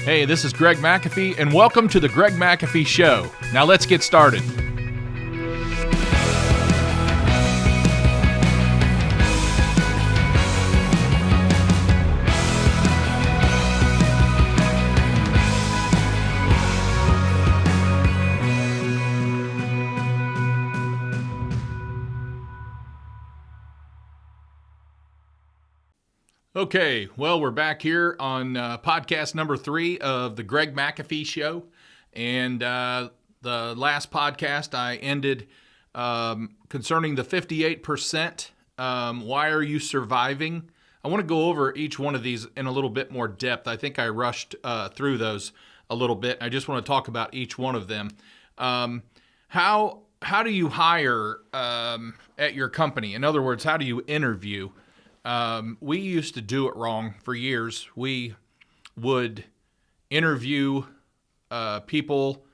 Hey, this is Greg McAfee, and welcome to the Greg McAfee Show. Now let's get started. Okay, well, we're back here on podcast number 3 of the Greg McAfee Show. And the last podcast I ended concerning the 58%. Why are you surviving? I want to go over each one of these in a little bit more depth. I think I rushed through those a little bit. I just want to talk about each one of them. How do you hire at your company? In other words, how do you interview? We used to do it wrong for years. We would interview people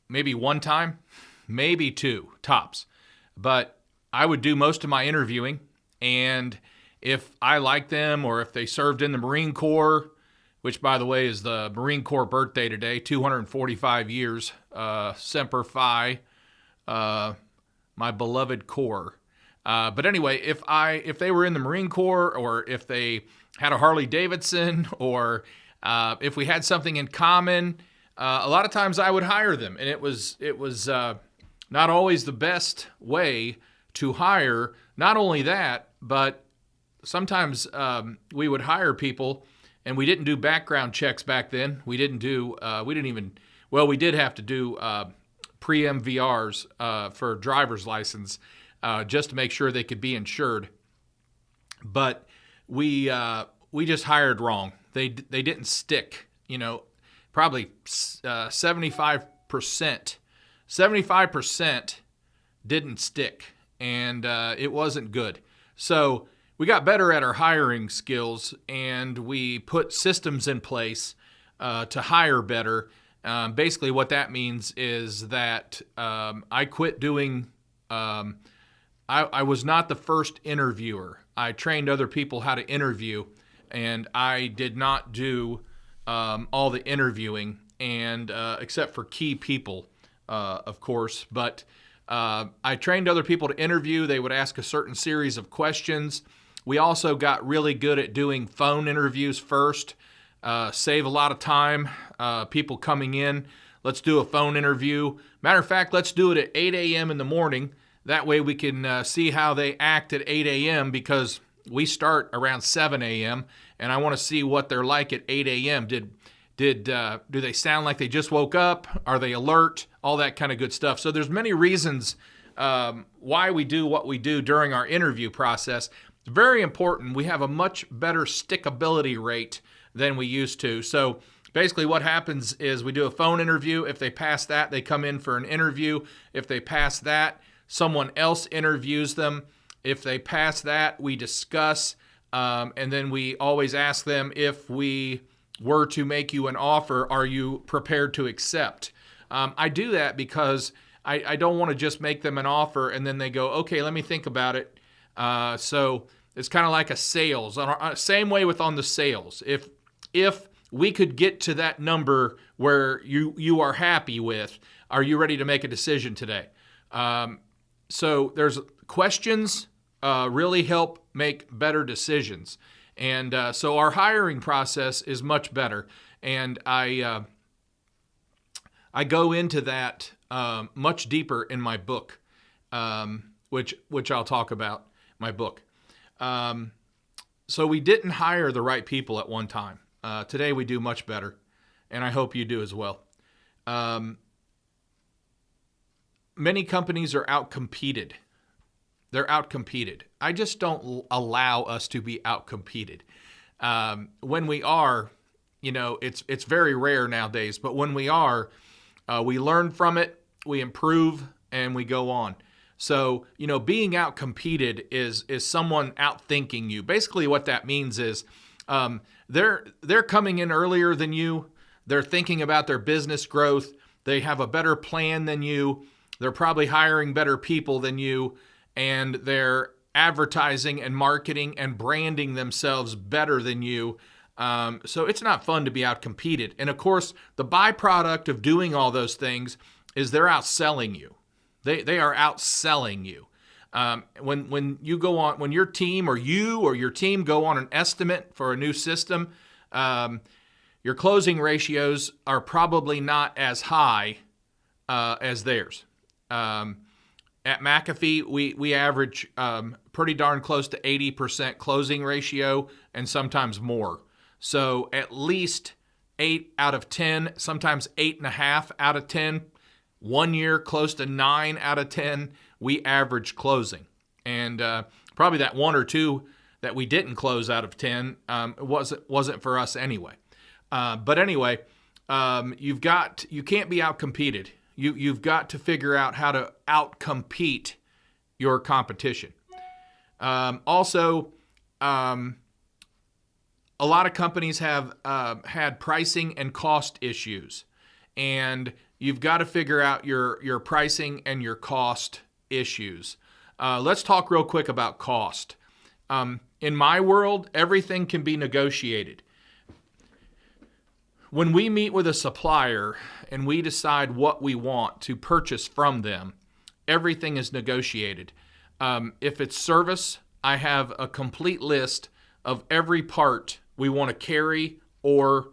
maybe one time, maybe 2 tops. But I would do most of my interviewing, and if I liked them or if they served in the Marine Corps, which, by the way, is the Marine Corps birthday today, 245 years, Semper Fi, my beloved Corps. But anyway, if they were in the Marine Corps, or if they had a Harley Davidson, or if we had something in common, a lot of times I would hire them, and it was not always the best way to hire. Not only that, but sometimes we would hire people, and we didn't do background checks back then. We did have to do pre-MVRs for driver's license. Just to make sure they could be insured. But we just hired wrong. They didn't stick. Probably 75% didn't stick, and it wasn't good. So we got better at our hiring skills, and we put systems in place to hire better. Basically, what that means is that I quit doing. I was not the first interviewer. I trained other people how to interview, and I did not do all the interviewing, and except for key people, of course. But I trained other people to interview. They would ask a certain series of questions. We also got really good at doing phone interviews first. Save a lot of time. People coming in, let's do a phone interview. Matter of fact, let's do it at 8 a.m. in the morning. That way we can see how they act at 8 a.m. because we start around 7 a.m. and I want to see what they're like at 8 a.m. Do they sound like they just woke up? Are they alert? All that kind of good stuff. So there's many reasons why we do what we do during our interview process. It's very important. We have a much better stickability rate than we used to. So basically what happens is we do a phone interview. If they pass that, they come in for an interview. If they pass that, someone else interviews them. If they pass that, we discuss, and then we always ask them, if we were to make you an offer, are you prepared to accept? I do that because I don't want to just make them an offer and then they go, okay, let me think about it. So it's kind of like a sales. Same way with on the sales. If we could get to that number where you are happy with, are you ready to make a decision today? So there's questions really help make better decisions. And so our hiring process is much better. And I go into that much deeper in my book, which I'll talk about, my book. So we didn't hire the right people at one time. Today we do much better, and I hope you do as well. Many companies are outcompeted. They're outcompeted. I just don't allow us to be outcompeted. When we are, it's very rare nowadays, but when we are, we learn from it, we improve, and we go on. So, being outcompeted is someone outthinking you. Basically what that means is they're coming in earlier than you. They're thinking about their business growth. They have a better plan than you. They're probably hiring better people than you, and they're advertising and marketing and branding themselves better than you. So it's not fun to be outcompeted. And of course, the byproduct of doing all those things is they're outselling you. They are outselling you. When you go on, when your team or your team go on an estimate for a new system, your closing ratios are probably not as high as theirs. At McAfee, we average pretty darn close to 80% closing ratio and sometimes more. So at least 8 out of 10, sometimes 8.5 out of 10. 1 year, close to 9 out of 10, we average closing. And probably that 1 or 2 that we didn't close out of 10 wasn't for us anyway. But anyway, you can't be outcompeted. You've got to figure out how to outcompete your competition. Also, a lot of companies have had pricing and cost issues, and you've got to figure out your pricing and your cost issues. Let's talk real quick about cost. In my world, everything can be negotiated. When we meet with a supplier and we decide what we want to purchase from them, everything is negotiated. If it's service, I have a complete list of every part we want to carry or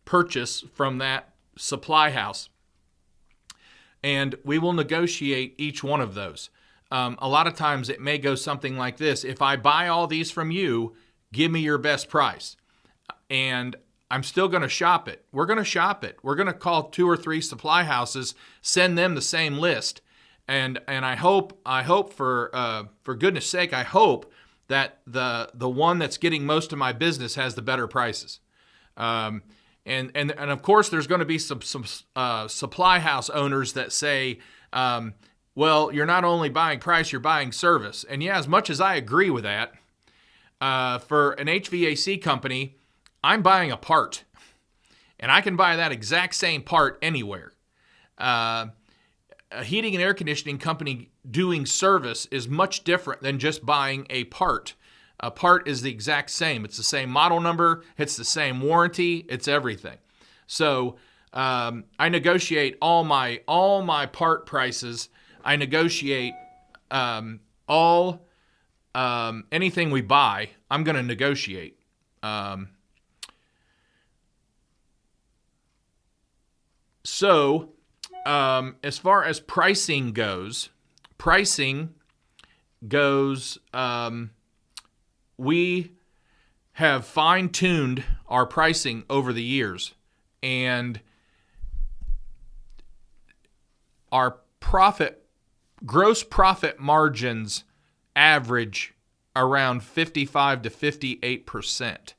purchase from that supply house. And we will negotiate each one of those. A lot of times it may go something like this. If I buy all these from you, give me your best price. And I'm still going to shop it. We're going to shop it. We're going to call 2 or 3 supply houses, send them the same list. And I hope for goodness sake, I hope that the one that's getting most of my business has the better prices. And of course, there's going to be some supply house owners that say, well, you're not only buying price, you're buying service. And yeah, as much as I agree with that, for an HVAC company, I'm buying a part, and I can buy that exact same part anywhere. A heating and air conditioning company doing service is much different than just buying a part. A part is the exact same. It's the same model number. It's the same warranty. It's everything. So I negotiate all my part prices. I negotiate anything we buy. I'm going to negotiate. So as far as pricing goes, we have fine-tuned our pricing over the years, and our gross profit margins average around 55 to 58%.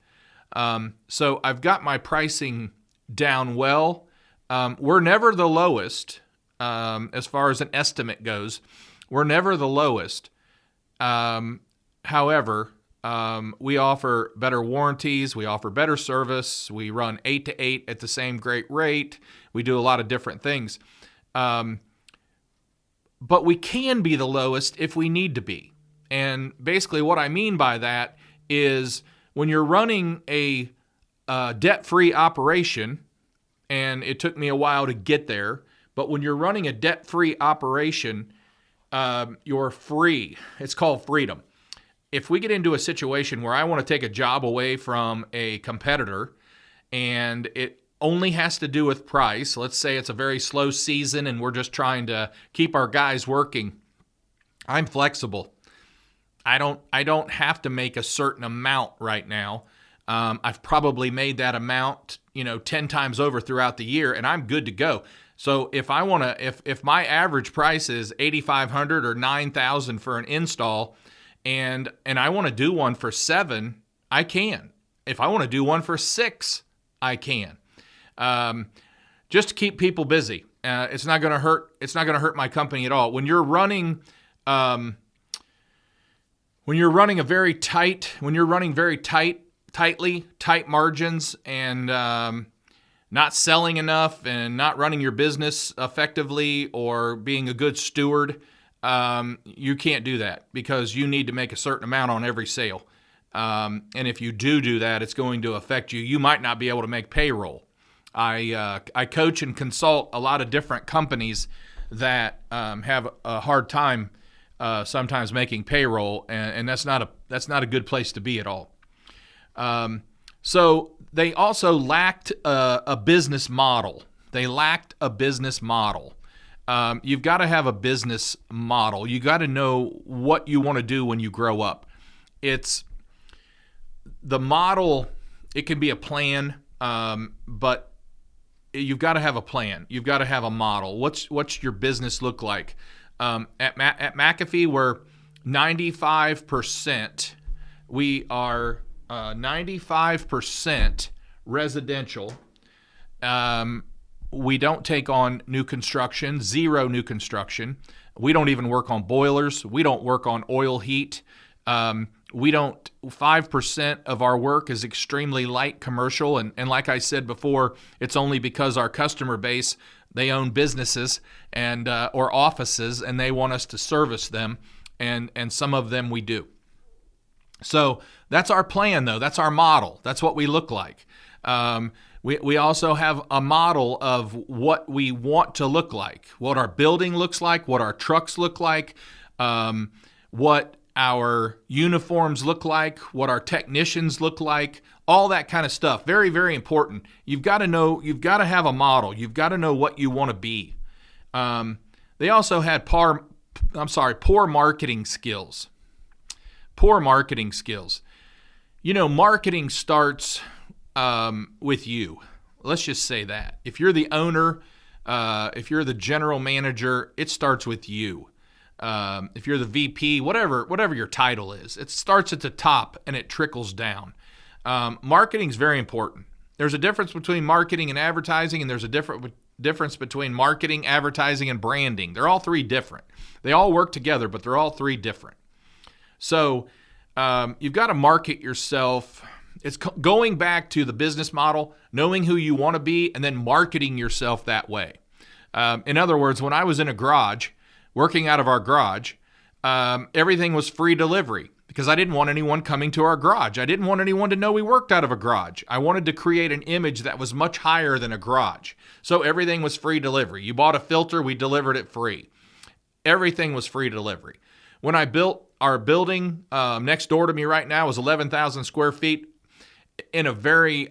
So I've got my pricing down well. We're never the lowest as far as an estimate goes. We're never the lowest. However, we offer better warranties. We offer better service. We run 8 to 8 at the same great rate. We do a lot of different things. But we can be the lowest if we need to be. And basically what I mean by that is when you're running a debt-free operation, and it took me a while to get there, but when you're running a debt-free operation, you're free. It's called freedom. If we get into a situation where I want to take a job away from a competitor and it only has to do with price, let's say it's a very slow season and we're just trying to keep our guys working, I'm flexible. I don't have to make a certain amount right now. I've probably made that amount, 10 times over throughout the year, and I'm good to go. So if I want to, if my average price is $8,500 or $9,000 for an install, and I want to do one for $7,000, I can. If I want to do one for $6,000, I can. Just to keep people busy. It's not going to hurt. It's not going to hurt my company at all. When you're running very tight margins and not selling enough and not running your business effectively or being a good steward, you can't do that because you need to make a certain amount on every sale. And if you do that, it's going to affect you. You might not be able to make payroll. I coach and consult a lot of different companies that have a hard time sometimes making payroll, and that's not a good place to be at all. So they also lacked a business model. You've got to have a business model. You got to know what you want to do when you grow up. It's the model. It can be a plan, but you've got to have a plan. You've got to have a model. What's your business look like? At McAfee, we're 95%. We are 95% residential. We don't take on new construction, zero new construction. We don't even work on boilers. We don't work on oil heat. 5% of our work is extremely light commercial. And like I said before, it's only because our customer base, they own businesses and or offices, and they want us to service them. And some of them we do. So that's our plan, though. That's our model. That's what we look like. We also have a model of what we want to look like, what our building looks like, what our trucks look like, what our uniforms look like, what our technicians look like, all that kind of stuff. Very, very important. You've got to know, you've got to have a model. You've got to know what you want to be. They also had poor marketing skills. Poor marketing skills. You know, marketing starts with you. Let's just say that. If you're the owner, if you're the general manager, it starts with you. If you're the VP, whatever your title is, it starts at the top and it trickles down. Marketing is very important. There's a difference between marketing and advertising, and there's a difference between marketing, advertising, and branding. They're all three different. They all work together, but they're all three different. So you've got to market yourself. It's going back to the business model, knowing who you want to be, and then marketing yourself that way. In other words, when I was in a garage, working out of our garage, everything was free delivery because I didn't want anyone coming to our garage. I didn't want anyone to know we worked out of a garage. I wanted to create an image that was much higher than a garage. So everything was free delivery. You bought a filter, we delivered it free. Everything was free delivery. When I built our building next door to me right now was 11,000 square feet in a very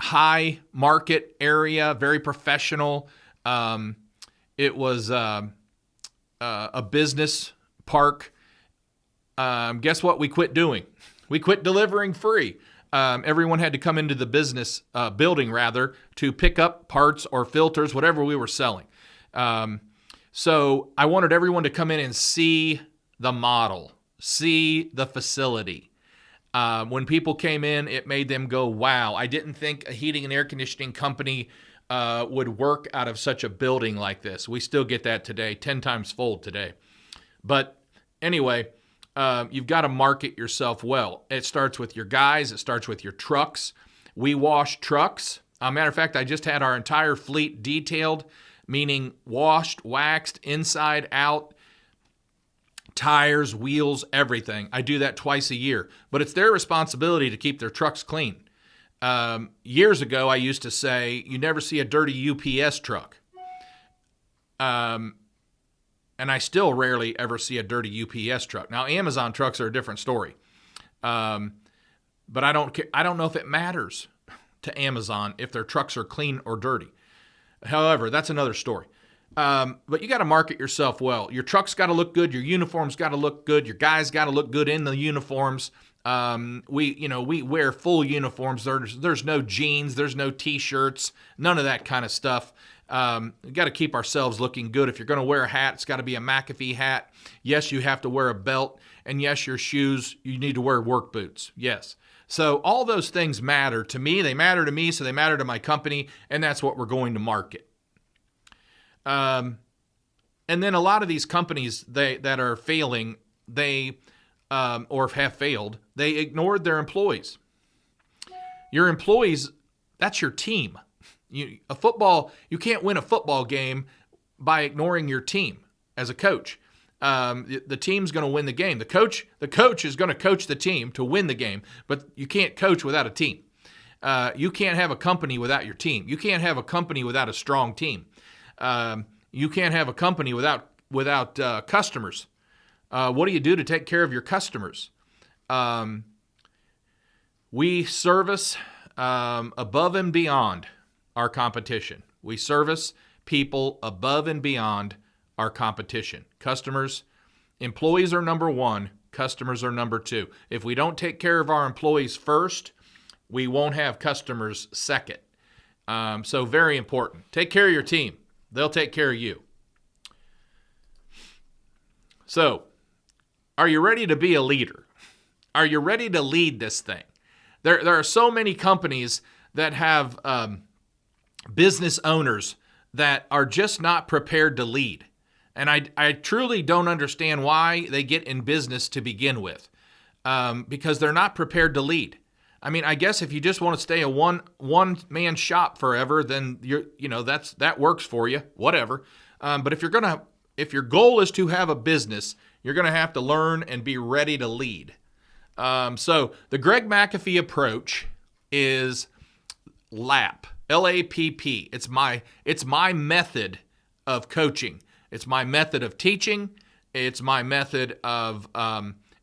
high market area, very professional. It was a business park. Guess what we quit doing? We quit delivering free. Everyone had to come into the business building, rather, to pick up parts or filters, whatever we were selling. So I wanted everyone to come in and see the model, see the facility. When people came in, it made them go, wow, I didn't think a heating and air conditioning company would work out of such a building like this. We still get that today, 10 times fold today. But anyway, you've got to market yourself well. It starts with your guys. It starts with your trucks. We wash trucks. Matter of fact, I just had our entire fleet detailed, meaning washed, waxed, inside out, tires, wheels, everything. I do that twice a year. But it's their responsibility to keep their trucks clean. Years ago, I used to say, you never see a dirty UPS truck. And I still rarely ever see a dirty UPS truck. Now, Amazon trucks are a different story. But I don't know if it matters to Amazon if their trucks are clean or dirty. However, that's another story. But you got to market yourself well. Your truck's got to look good. Your uniform's got to look good. Your guys got to look good in the uniforms. We wear full uniforms. There's no jeans. There's no T-shirts. None of that kind of stuff. We got to keep ourselves looking good. If you're going to wear a hat, it's got to be a McAfee hat. Yes, you have to wear a belt. And yes, your shoes, you need to wear work boots. Yes. So all those things matter to me. They matter to me, so they matter to my company, and that's what we're going to market. And then a lot of these companies that are failing, or have failed, they ignored their employees. Your employees, that's your team. You can't win a football game by ignoring your team as a coach. the team's going to win the game. The coach is going to coach the team to win the game, but you can't coach without a team. You can't have a company without your team. You can't have a company without a strong team. You can't have a company without customers. What do you do to take care of your customers? We service above and beyond our competition. We service people above and beyond our competition. Employees are number one. Customers are number two. If we don't take care of our employees first, we won't have customers second. So very important. Take care of your team. They'll take care of you. So, are you ready to be a leader? Are you ready to lead this thing? There are so many companies that have business owners that are just not prepared to lead. And I truly don't understand why they get in business to begin with, because they're not prepared to lead. I mean, I guess if you just want to stay a one-man shop forever, then that works for you, whatever. But if your goal is to have a business, you're going to have to learn and be ready to lead. So the Greg McAfee approach is L.A.P.P. L.A.P.P. It's my method of coaching. It's my method of teaching. It's my method of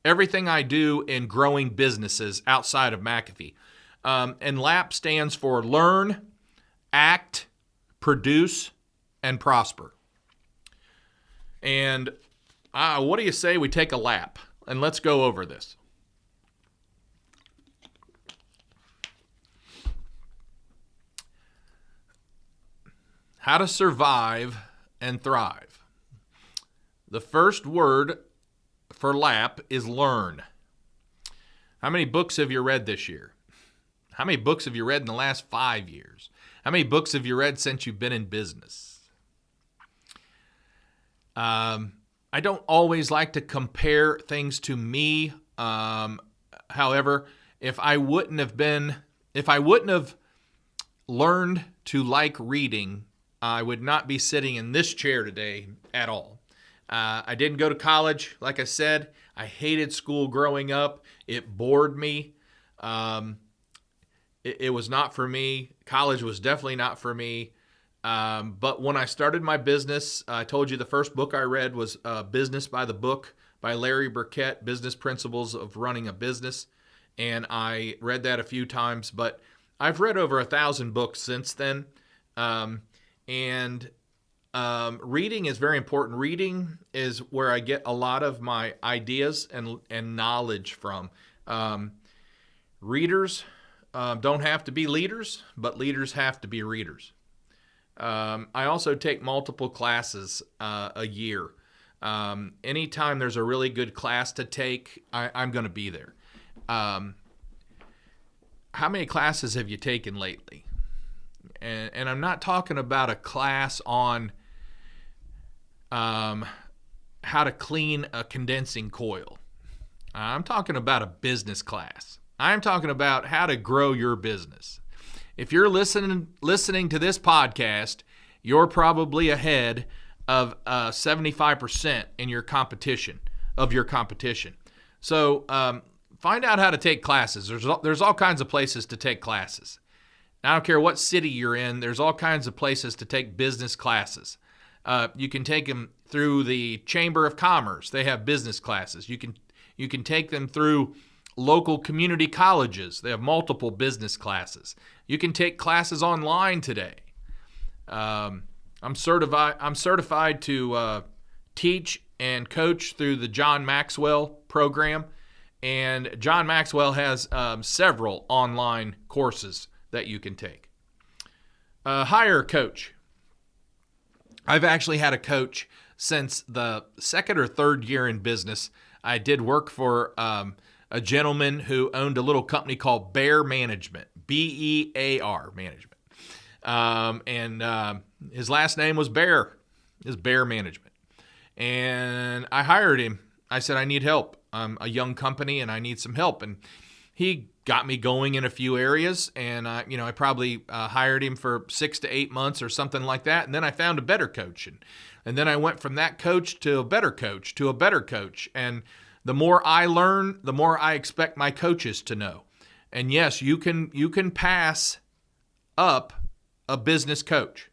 everything I do in growing businesses outside of McAfee. And L.A.P.P. stands for Learn, Act, Produce, and Prosper. And what do you say we take a lap and let's go over this? How to survive and thrive. The first word for L.A.P.P. is learn. How many books have you read this year? How many books have you read in the last 5 years? How many books have you read since you've been in business? I don't always like to compare things to me. However, if I wouldn't have learned to like reading, I would not be sitting in this chair today at all. I didn't go to college. Like I said, I hated school growing up. It bored me. It was not for me. College was definitely not for me. But when I started my business, I told you the first book I read was Business by the Book by Larry Burkett, Business Principles of Running a Business. And I read that a few times, but I've read over 1,000 books since then. Reading is very important. Reading is where I get a lot of my ideas and knowledge from. Readers don't have to be leaders, but leaders have to be readers. I also take multiple classes a year. Anytime there's a really good class to take, I'm going to be there. How many classes have you taken lately? And I'm not talking about a class on how to clean a condensing coil. I'm talking about a business class. I'm talking about how to grow your business. If you're listening to this podcast, you're probably ahead of 75% in your competition. So find out how to take classes. There's all kinds of places to take classes. I don't care what city you're in, there's all kinds of places to take business classes. You can take them through the Chamber of Commerce. They have business classes. You can take them through local community colleges. They have multiple business classes. You can take classes online today. I'm certified to teach and coach through the John Maxwell program, and John Maxwell has several online courses that you can take. Hire a coach. I've actually had a coach since the second or third year in business. I did work for a gentleman who owned a little company called Bear Management, B-E-A-R Management. And his last name was Bear. His Bear Management. And I hired him. I said, I need help. I'm a young company and I need some help. And he got me going in a few areas, and I probably hired him for 6 to 8 months or something like that, and then I found a better coach, and then I went from that coach to a better coach to a better coach, and the more I learn, the more I expect my coaches to know. And yes, you can pass up a business coach,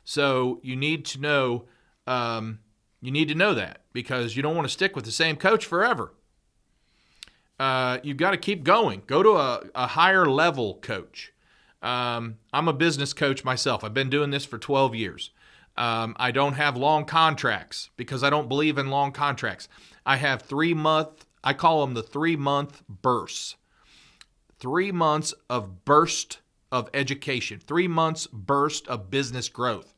so you need to know that, because you don't want to stick with the same coach forever. You've got to keep going. Go to a higher level coach. I'm a business coach myself. I've been doing this for 12 years. I don't have long contracts because I don't believe in long contracts. I have 3-month, I call them the 3-month bursts. 3 months of burst of education, 3 months burst of business growth.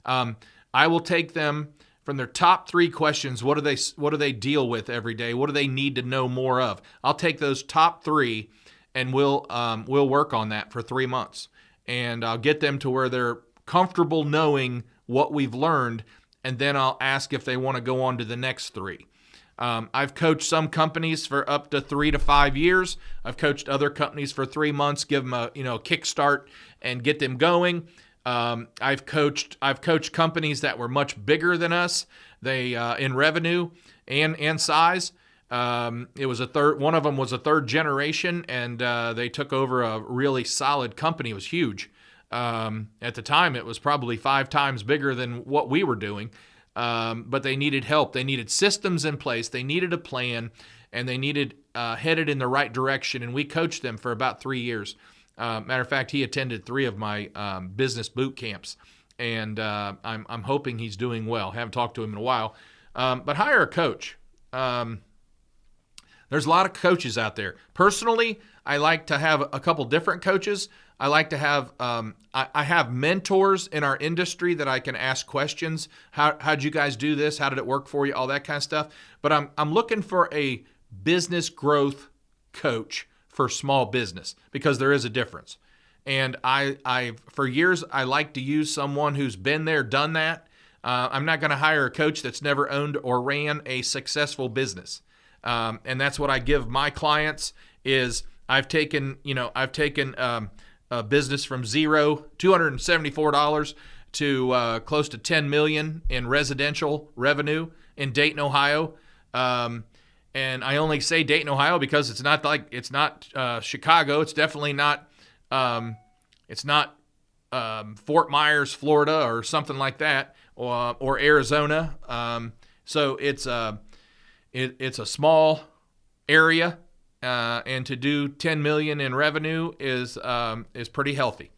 I will take them from their top 3 questions. What do they deal with every day? What do they need to know more of? I'll take those top 3 and we'll work on that for 3 months. And I'll get them to where they're comfortable knowing what we've learned, and then I'll ask if they want to go on to the next 3. I've coached some companies for up to 3 to 5 years. I've coached other companies for 3 months, give them a kickstart and get them going. I've coached companies that were much bigger than us. They in revenue and size. It was one of them was a 3rd generation, and they took over a really solid company. It was huge. At the time, it was probably 5 times bigger than what we were doing. But they needed help. They needed systems in place. They needed a plan, and they needed headed in the right direction. And we coached them for about 3 years. Matter of fact, he attended 3 of my business boot camps, and I'm hoping he's doing well. Haven't talked to him in a while, but hire a coach. There's a lot of coaches out there. Personally, I like to have a couple different coaches. I like to have I have mentors in our industry that I can ask questions. How'd you guys do this? How did it work for you? All that kind of stuff. But I'm looking for a business growth coach for small business, because there is a difference. And I for years I like to use someone who's been there, done that. I'm not going to hire a coach that's never owned or ran a successful business. And that's what I give my clients. Is I've taken a business from zero, $274 to close to $10 million in residential revenue in Dayton, Ohio. And I only say Dayton, Ohio, because it's not Chicago. It's definitely not Fort Myers, Florida, or something like that, or Arizona. So it's a small area. And to do 10 million in revenue is pretty healthy.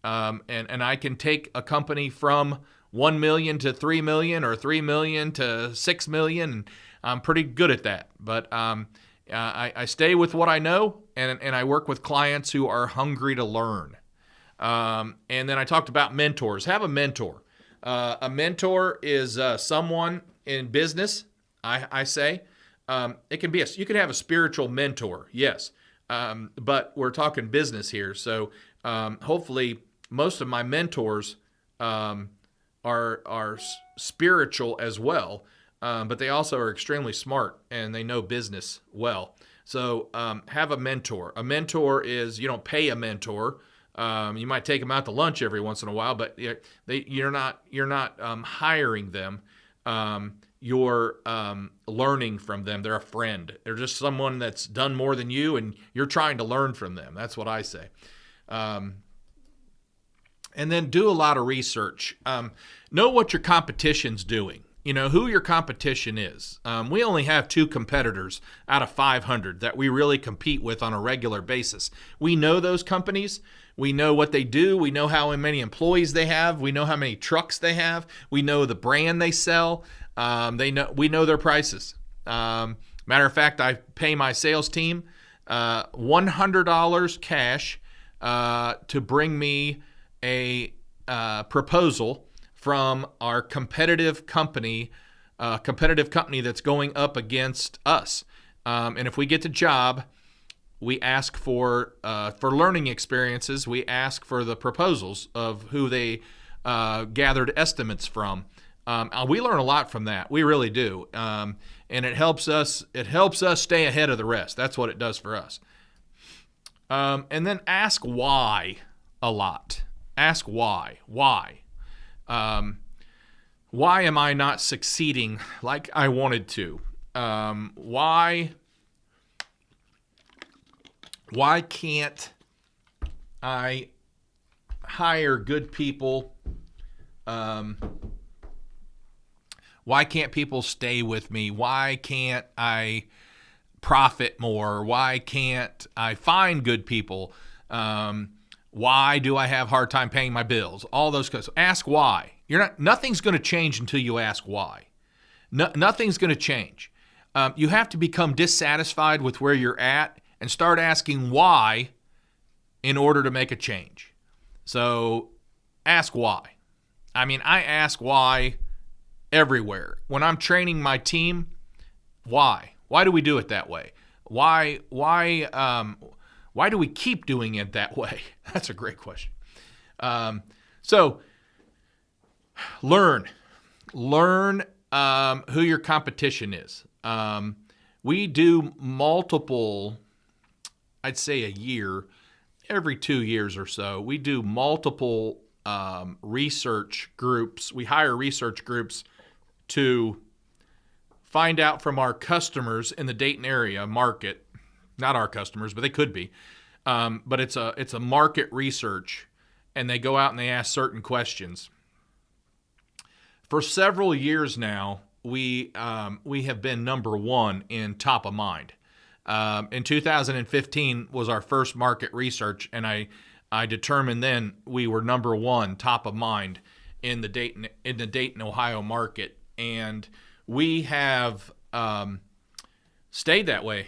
And I can take a company from 1 million to 3 million, or 3 million to 6 million. I'm pretty good at that. But I stay with what I know, and I work with clients who are hungry to learn. And then I talked about mentors. Have a mentor. A mentor is someone in business, I say. It can be you can have a spiritual mentor, yes, but we're talking business here. So hopefully, most of my mentors are spiritual as well, but they also are extremely smart and they know business well. So have a mentor. A mentor is, you don't pay a mentor. You might take them out to lunch every once in a while, but you're not hiring them. You're learning from them. They're a friend. They're just someone that's done more than you, and you're trying to learn from them. That's what I say. And then do a lot of research. Know what your competition's doing. You know who your competition is. We only have 2 competitors out of 500 that we really compete with on a regular basis. We know those companies. We know what they do. We know how many employees they have. We know how many trucks they have. We know the brand they sell. We know their prices. Matter of fact, I pay my sales team $100 cash to bring me a proposal from our competitive company that's going up against us. And if we get the job, we ask for learning experiences. We ask for the proposals of who they gathered estimates from. We learn a lot from that. We really do. And it helps us stay ahead of the rest. That's what it does for us. And then ask why a lot. Ask why. Why? Why am I not succeeding like I wanted to? Why can't I hire good people? Why can't people stay with me? Why can't I profit more? Why can't I find good people? Why do I have a hard time paying my bills? All those questions. Ask why. Nothing's going to change until you ask why. Nothing's going to change. You have to become dissatisfied with where you're at and start asking why in order to make a change. So ask why. I mean, I ask why everywhere. When I'm training my team, why? Why do we do it that way? Why do we keep doing it that way? That's a great question. So learn who your competition is. We do multiple, I'd say a year, every 2 years or so, we do multiple research groups. We hire research groups to find out from our customers in the Dayton area market, not our customers, but they could be. But it's a market research, and they go out and they ask certain questions. For several years now, we have been number one in top of mind. In 2015 was our first market research, and I determined then we were number one top of mind in the Dayton, Ohio market, and we have stayed that way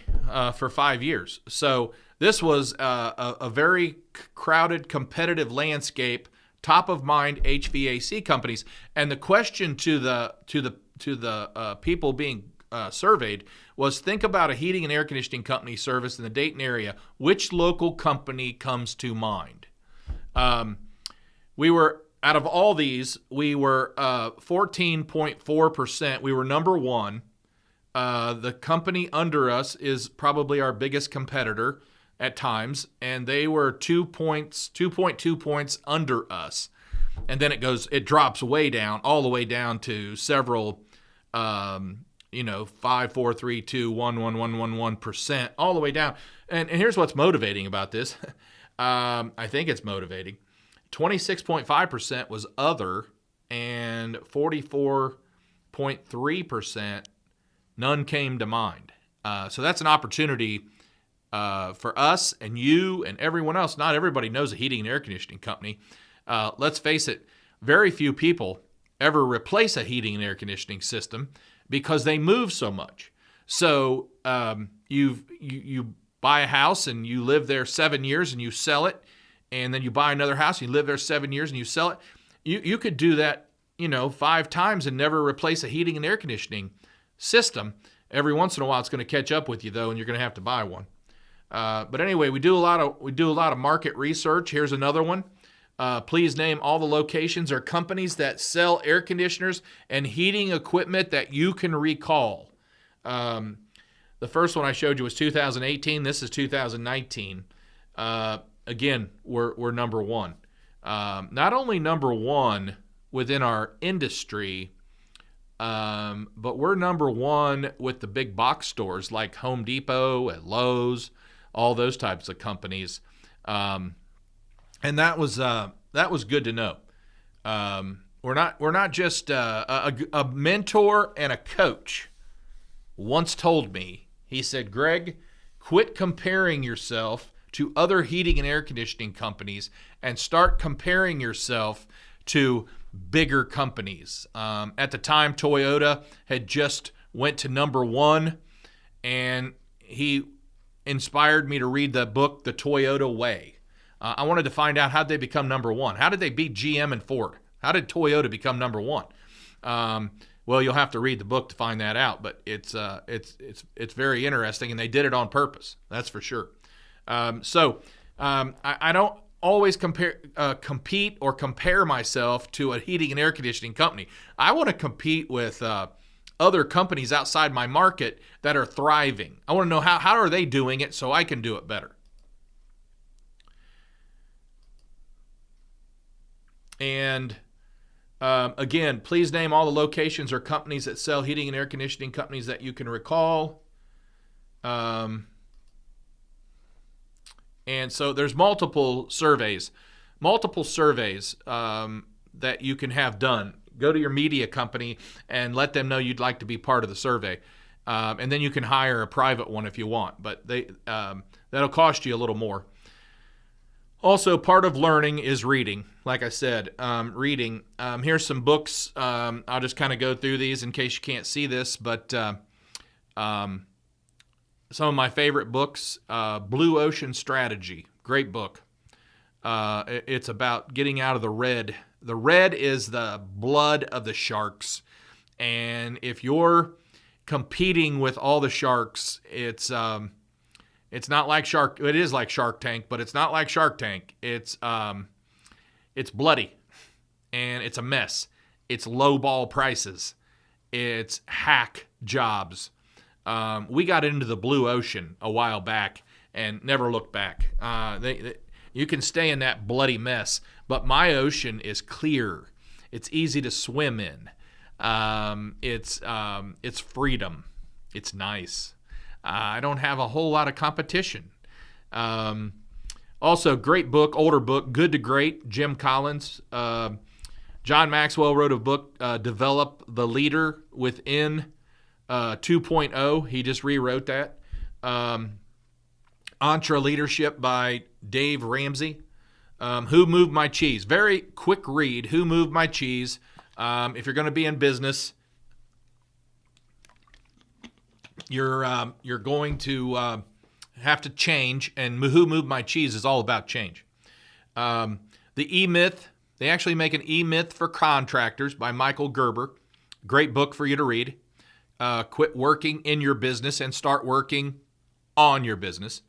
for 5 years. So this was a very crowded, competitive landscape, top of mind HVAC companies, and the question to the people being surveyed was, think about a heating and air conditioning company service in the Dayton area. Which local company comes to mind? We were, out of all these, we were 14.4%. We were number one. The company under us is probably our biggest competitor at times, and they were 2.2 points under us. And then it drops way down, all the way down to several, 5, 4, 3, 2, 1, 1, 1, 1, 1%, all the way down. And here's what's motivating about this. I think it's motivating. 26.5% was other, and 44.3%, none came to mind. So that's an opportunity for us and you and everyone else. Not everybody knows a heating and air conditioning company. Let's face it, very few people ever replace a heating and air conditioning system because they move so much. So you buy a house and you live there 7 years and you sell it, and then you buy another house and you live there 7 years and you sell it. You could do that, 5 times and never replace a heating and air conditioning system. Every once in a while, it's going to catch up with you though, and you're going to have to buy one. But anyway, we do a lot of market research. Here's another one. Please name all the locations or companies that sell air conditioners and heating equipment that you can recall. The first one I showed you was 2018. This is 2019. Again, we're number one. Not only number one within our industry, but we're number one with the big box stores like Home Depot and Lowe's, all those types of companies. And that was good to know. We're not just a mentor and a coach once told me, he said, Greg, quit comparing yourself to other heating and air conditioning companies and start comparing yourself to bigger companies. At the time, Toyota had just went to number one, and he inspired me to read the book, The Toyota Way. I wanted to find out, how'd they become number one? How did they beat GM and Ford? How did Toyota become number one? Well, you'll have to read the book to find that out, but it's very interesting, and they did it on purpose. That's for sure. So I don't always compete or compare myself to a heating and air conditioning company. I want to compete with other companies outside my market that are thriving. I want to know how are they doing it so I can do it better. And again, please name all the locations or companies that sell heating and air conditioning companies that you can recall. And so there's multiple surveys that you can have done. Go to your media company and let them know you'd like to be part of the survey. And then you can hire a private one if you want, but that'll cost you a little more. Also, part of learning is reading. Like I said, reading. Here's some books. I'll just kind of go through these in case you can't see this, but some of my favorite books, Blue Ocean Strategy. Great book. It's about getting out of the red. The red is the blood of the sharks. And if you're competing with all the sharks, it's not like Shark. It is like Shark Tank, but it's not like Shark Tank. It's bloody, and it's a mess. It's lowball prices. It's hack jobs. We got into the blue ocean a while back and never looked back. You can stay in that bloody mess, but my ocean is clear. It's easy to swim in. It's freedom. It's nice. I don't have a whole lot of competition. Also, great book, older book, Good to Great, Jim Collins. John Maxwell wrote a book, Develop the Leader Within 2.0. He just rewrote that. Entre Leadership by Dave Ramsey. Who Moved My Cheese? Very quick read, Who Moved My Cheese? If you're going to be in business, you're going to have to change, and Who Moved My Cheese is all about change. The E-Myth, they actually make an E-Myth for contractors by Michael Gerber. Great book for you to read. Quit working in your business and start working on your business.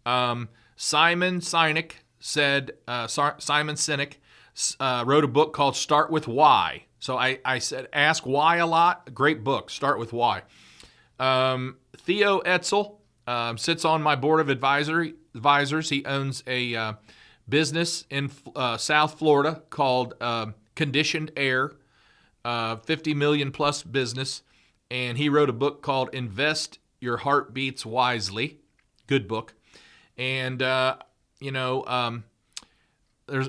Simon Sinek wrote a book called Start With Why. So I said, ask why a lot. Great book. Start with why. Theo Etzel sits on my board of advisors. He owns a business in South Florida called Conditioned Air, 50 million plus business. And he wrote a book called Invest Your Heartbeats Wisely. Good book. And, there's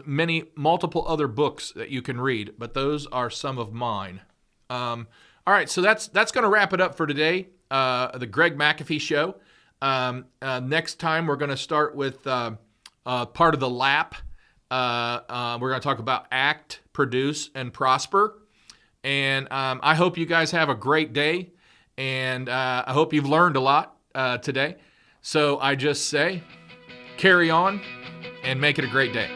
multiple other books that you can read, but those are some of mine. All right, so that's going to wrap it up for today, the Greg McAfee Show. Next time, we're going to start with part of the L.A.P.P. We're going to talk about Act, Produce, and Prosper. And I hope you guys have a great day, and I hope you've learned a lot today. So I just say, carry on and make it a great day.